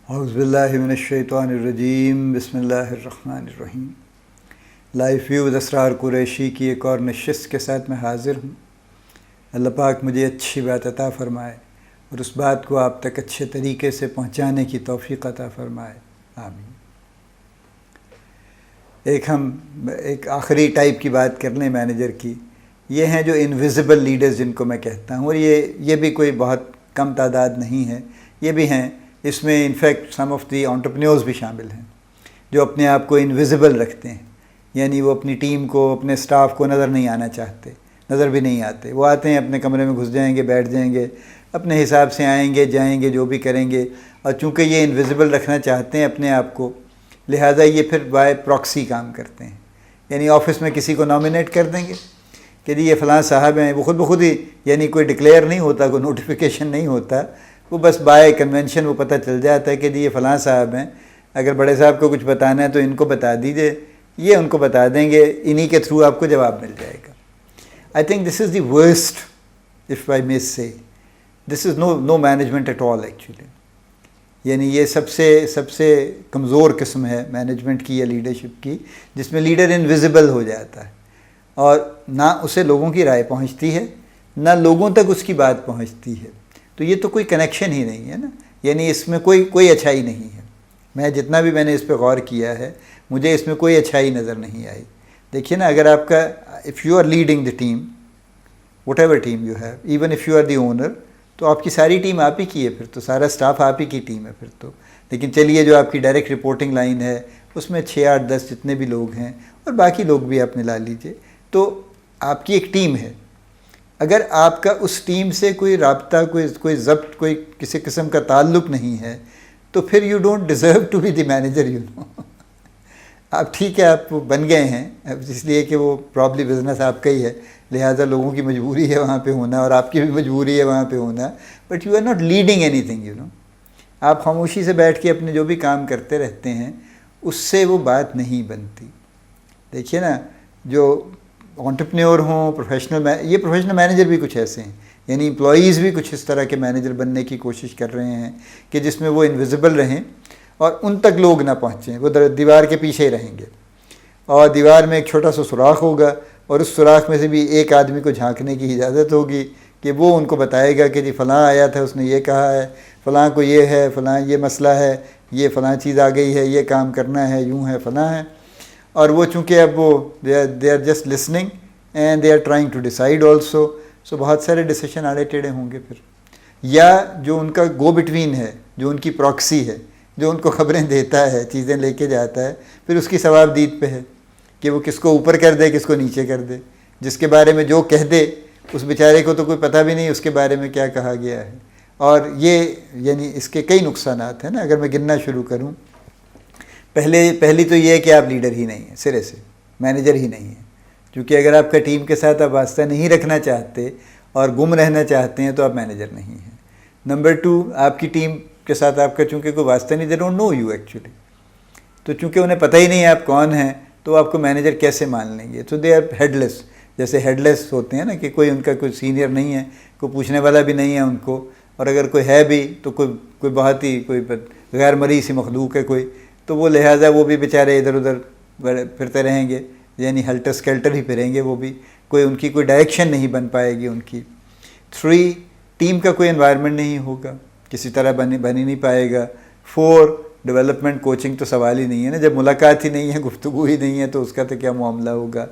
اعوذ باللہ من الشیطان الرجیم، بسم اللہ الرحمن الرحیم۔ لائف ویوز اسرار قریشی کی ایک اور نشست کے ساتھ میں حاضر ہوں۔ اللہ پاک مجھے اچھی بات عطا فرمائے اور اس بات کو آپ تک اچھے طریقے سے پہنچانے کی توفیق عطا فرمائے، آمین۔ ایک آخری ٹائپ کی بات کر لیں مینیجر کی۔ یہ ہیں جو انویزیبل لیڈرز جن کو میں کہتا ہوں، اور یہ بھی کوئی بہت کم تعداد نہیں ہے، یہ بھی ہیں۔ اس میں in fact some of the entrepreneurs بھی شامل ہیں جو اپنے آپ کو انویزیبل رکھتے ہیں، یعنی وہ اپنی ٹیم کو، اپنے سٹاف کو نظر نہیں آنا چاہتے، نظر بھی نہیں آتے۔ وہ آتے ہیں اپنے کمرے میں گھس جائیں گے، بیٹھ جائیں گے، اپنے حساب سے آئیں گے جائیں گے، جو بھی کریں گے، اور چونکہ یہ انویزیبل رکھنا چاہتے ہیں اپنے آپ کو، لہٰذا یہ پھر بائی پراکسی کام کرتے ہیں۔ یعنی آفس میں کسی کو نامینیٹ کر دیں گے کہ جی یہ فلاں صاحب ہیں، وہ خود بخود ہی، یعنی کوئی ڈکلیئر نہیں ہوتا، کوئی نوٹیفیکیشن نہیں ہوتا، وہ بس بائی کنونشن وہ پتہ چل جاتا ہے کہ جی یہ فلاں صاحب ہیں، اگر بڑے صاحب کو کچھ بتانا ہے تو ان کو بتا دیجیے، یہ ان کو بتا دیں گے، انہی کے تھرو آپ کو جواب مل جائے گا۔ I think this is the worst, if I may say, this is no management at all actually. یعنی یہ سب سے کمزور قسم ہے مینجمنٹ کی یا لیڈرشپ کی، جس میں لیڈر انویزیبل ہو جاتا ہے اور نہ اسے لوگوں کی رائے پہنچتی ہے، نہ لوگوں تک اس کی بات پہنچتی ہے۔ تو یہ تو کوئی کنیکشن ہی نہیں ہے نا، یعنی اس میں کوئی اچھائی نہیں ہے۔ میں جتنا بھی میں نے اس پہ غور کیا ہے، مجھے اس میں کوئی اچھائی نظر نہیں آئی۔ دیکھیے نا، اگر آپ کا if you are leading the team, whatever team you have, even if you are the owner, تو آپ کی ساری ٹیم آپ ہی کی ہے، پھر تو سارا سٹاف آپ ہی کی ٹیم ہے پھر تو۔ لیکن چلیے جو آپ کی ڈائریکٹ رپورٹنگ لائن ہے، اس میں 6 8 10 جتنے بھی لوگ ہیں، اور باقی لوگ بھی آپ لا لیجئے، تو آپ کی ایک ٹیم ہے۔ اگر آپ کا اس ٹیم سے کوئی رابطہ، کوئی ضبط، کوئی کسی قسم کا تعلق نہیں ہے، تو پھر you don't deserve to be the manager, you know. آپ ٹھیک ہے، آپ بن گئے ہیں اس لیے کہ وہ پرابلی بزنس آپ کا ہی ہے، لہٰذا لوگوں کی مجبوری ہے وہاں پہ ہونا، اور آپ کی بھی مجبوری ہے وہاں پہ ہونا، but you are not leading anything, you know. آپ خاموشی سے بیٹھ کے اپنے جو بھی کام کرتے رہتے ہیں، اس سے وہ بات نہیں بنتی۔ دیکھیے نا، جو انٹرپرینیور ہوں، یہ پروفیشنل مینیجر بھی کچھ ایسے ہیں، یعنی امپلائیز بھی کچھ اس طرح کے مینیجر بننے کی کوشش کر رہے ہیں کہ جس میں وہ انویزیبل رہیں اور ان تک لوگ نہ پہنچیں، وہ دیوار کے پیچھے ہی رہیں گے، اور دیوار میں ایک چھوٹا سا سوراخ ہوگا، اور اس سوراخ میں سے بھی ایک آدمی کو جھانکنے کی اجازت ہوگی کہ وہ ان کو بتائے گا کہ جی فلاں آیا تھا، اس نے یہ کہا ہے، فلاں کو یہ ہے، فلاں یہ مسئلہ ہے، یہ فلاں چیز آ گئی ہے، یہ کام کرنا ہے، یوں ہے، فلاں ہے۔ اور وہ چونکہ اب وہ they are just listening and they are trying to decide also, so بہت سارے ڈیسیشن آڑے ٹیڑھے ہوں گے پھر۔ یا جو ان کا گو بٹوین ہے، جو ان کی پراکسی ہے، جو ان کو خبریں دیتا ہے، چیزیں لے کے جاتا ہے، پھر اس کی ثواب دید پہ ہے کہ وہ کس کو اوپر کر دے، کس کو نیچے کر دے۔ جس کے بارے میں جو کہہ دے، اس بیچارے کو تو کوئی پتہ بھی نہیں اس کے بارے میں کیا کہا گیا ہے۔ اور یہ یعنی اس کے کئی نقصانات ہیں نا، اگر میں گننا شروع کروں۔ پہلی تو یہ ہے کہ آپ لیڈر ہی نہیں ہیں، سرے سے مینیجر ہی نہیں ہیں، کیونکہ اگر آپ کا ٹیم کے ساتھ آپ واسطہ نہیں رکھنا چاہتے اور گم رہنا چاہتے ہیں تو آپ مینیجر نہیں ہیں۔ نمبر 2، آپ کی ٹیم کے ساتھ آپ کا چونکہ کوئی واسطہ نہیں، they don't know you actually, تو چونکہ انہیں پتہ ہی نہیں ہے آپ کون ہیں، تو آپ کو مینیجر کیسے مان لیں گے؟ تو دے آر ہیڈ لیس، جیسے ہیڈ لیس ہوتے ہیں نا، کہ کوئی ان کا کوئی سینئر نہیں ہے، کوئی پوچھنے والا بھی نہیں ہے ان کو، اور اگر کوئی ہے بھی تو کوئی بہت ہی کوئی غیر مرئی سی مخلوق ہے کوئی، تو وہ لہٰذا وہ بھی بیچارے ادھر ادھر پھرتے رہیں گے، یعنی ہلٹر سکیلٹر ہی پھریں گے، وہ بھی ان کی کوئی ڈائریکشن نہیں بن پائے گی ان کی۔ 3، ٹیم کا کوئی انوائرمنٹ نہیں ہوگا، کسی طرح بن ہی نہیں پائے گا۔ 4، ڈیولپمنٹ کوچنگ تو سوال ہی نہیں ہے نا، جب ملاقات ہی نہیں ہے، گفتگو ہی نہیں ہے، تو اس کا تو کیا معاملہ ہوگا۔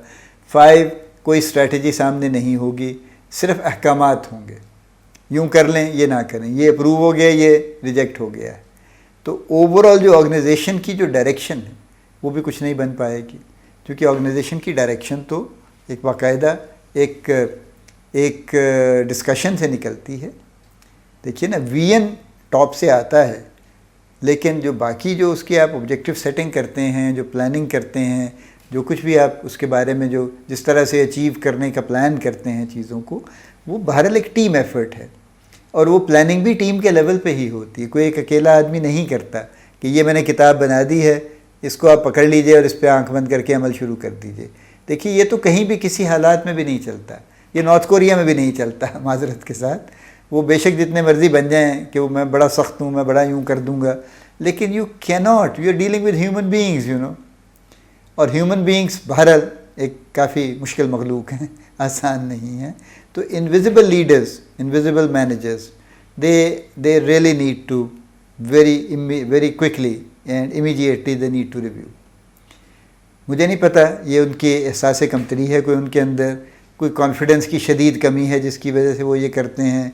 5، کوئی اسٹریٹجی سامنے نہیں ہوگی، صرف احکامات ہوں گے، یوں کر لیں، یہ نہ کریں، یہ اپروو ہو گیا، یہ ریجیکٹ ہو گیا ہے۔ تو اوور آل جو آرگنائزیشن کی جو ڈائریکشن ہے وہ بھی کچھ نہیں بن پائے گی، کیونکہ آرگنائزیشن کی ڈائریکشن تو ایک باقاعدہ ایک ڈسکشن سے نکلتی ہے۔ دیکھیے نا، وی این ٹاپ سے آتا ہے، لیکن جو باقی جو اس کی آپ آبجیکٹیو سیٹنگ کرتے ہیں، جو پلاننگ کرتے ہیں، جو کچھ بھی آپ اس کے بارے میں جو جس طرح سے اچیو کرنے کا پلان کرتے ہیں چیزوں کو، وہ بہرحال ایک ٹیم ایفرٹ ہے، اور وہ پلاننگ بھی ٹیم کے لیول پہ ہی ہوتی ہے، کوئی ایک اکیلا آدمی نہیں کرتا کہ یہ میں نے کتاب بنا دی ہے، اس کو آپ پکڑ لیجئے اور اس پہ آنکھ بند کر کے عمل شروع کر دیجئے۔ دیکھیے یہ تو کہیں بھی کسی حالات میں بھی نہیں چلتا، یہ نارتھ کوریا میں بھی نہیں چلتا، معذرت کے ساتھ۔ وہ بے شک جتنے مرضی بن جائیں کہ وہ میں بڑا سخت ہوں، میں بڑا یوں کر دوں گا، لیکن you cannot, you are dealing with human beings اور ہیومن بینگس بہرحال ایک کافی مشکل مخلوق ہیں، آسان نہیں ہیں. تو invisible leaders, invisible managers, they really need to very quickly and immediately they need to review. مجھے نہیں پتہ یہ ان کے احساس کمتری ہے، کوئی ان کے اندر کوئی کانفیڈنس کی شدید کمی ہے جس کی وجہ سے وہ یہ کرتے ہیں،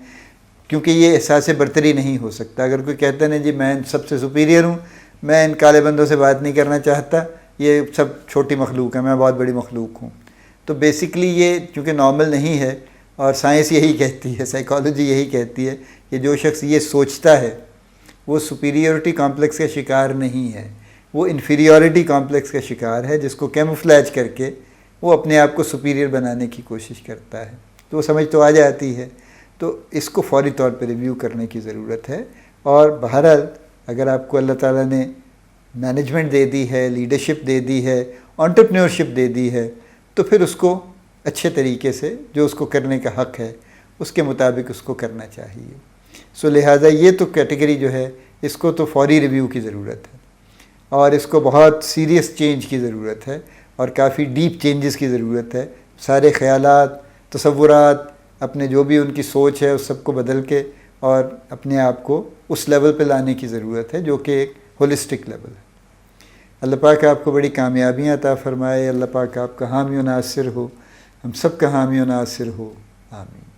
کیونکہ یہ احساس برتری نہیں ہو سکتا. اگر کوئی کہتا ہے جی میں سب سے سپیریئر ہوں، میں ان کالے بندوں سے بات نہیں کرنا چاہتا، یہ سب چھوٹی مخلوق ہے، میں بہت بڑی مخلوق ہوں. تو بیسکلی یہ چونکہ نارمل نہیں ہے، اور سائنس یہی کہتی ہے، سائیکالوجی یہی کہتی ہے کہ جو شخص یہ سوچتا ہے وہ سپیریورٹی کمپلیکس کا شکار نہیں ہے، وہ انفیریورٹی کمپلیکس کا شکار ہے، جس کو کیموفلیج کر کے وہ اپنے آپ کو سپیریئر بنانے کی کوشش کرتا ہے. تو وہ سمجھ تو آ جاتی ہے. تو اس کو فوری طور پہ ریویو کرنے کی ضرورت ہے. اور بہرحال اگر آپ کو اللہ تعالیٰ نے مینجمنٹ دے دی ہے، لیڈرشپ دے دی ہے، انٹرپرینیورشپ دے دی ہے، تو پھر اس کو اچھے طریقے سے جو اس کو کرنے کا حق ہے اس کے مطابق اس کو کرنا چاہیے. سو لہٰذا یہ تو کیٹیگری جو ہے اس کو تو فوری ریویو کی ضرورت ہے، اور اس کو بہت سیریس چینج کی ضرورت ہے، اور کافی ڈیپ چینجز کی ضرورت ہے. سارے خیالات، تصورات، اپنے جو بھی ان کی سوچ ہے اس سب کو بدل کے اور اپنے آپ کو اس لیول پہ لانے کی ضرورت ہے جو کہ ایک ہولسٹک لیول ہے. اللہ پاک آپ کو بڑی کامیابیاں عطا فرمائے. اللہ پاک آپ کا حامی و ناصر ہو، ہم سب کا حامی و ناصر ہو. آمین.